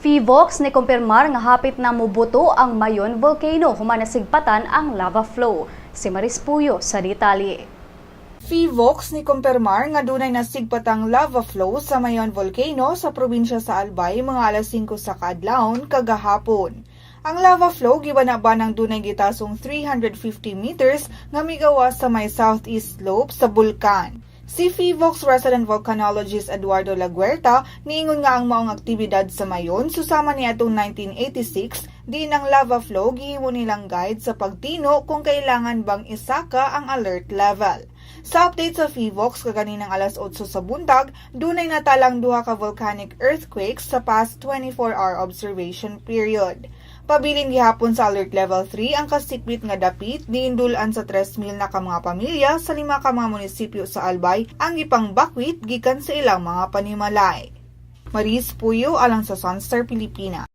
Fivox ni kumpirmar nga hapit na mubuto ang Mayon Volcano human nasigpatan ang lava flow. Si Maris Puyo sa detalye. Fivox ni kumpirmar nga dunay nasigpatang lava flow sa Mayon Volcano sa probinsya sa Albay mga alas 5 sa kaadlawon kagahapon. Ang lava flow gibanang dunay gitasong 350 meters nga migawas sa may southeast slope sa bulkan. Si Fivox resident volcanologist Eduardo Laguerta niingon nga ang maong aktibidad sa Mayon susama ni atong 1986 din ang lava flow gihimo nilang guide sa pagtino kung kailangan bang isaka ang alert level. Sa update sa Fivox kaganinang alas 8 sa buntag, dunay natalang duha ka volcanic earthquakes sa past 24-hour observation period. Pabilin gihapon sa alert level 3 ang kasikbit nga dapit diindulan sa 3,000 na ka mga pamilya sa 5 ka mga munisipyo sa Albay ang gipang bakwit gikan sa ilang mga panimalay. Maris Puyo alang sa Sunstar Pilipinas.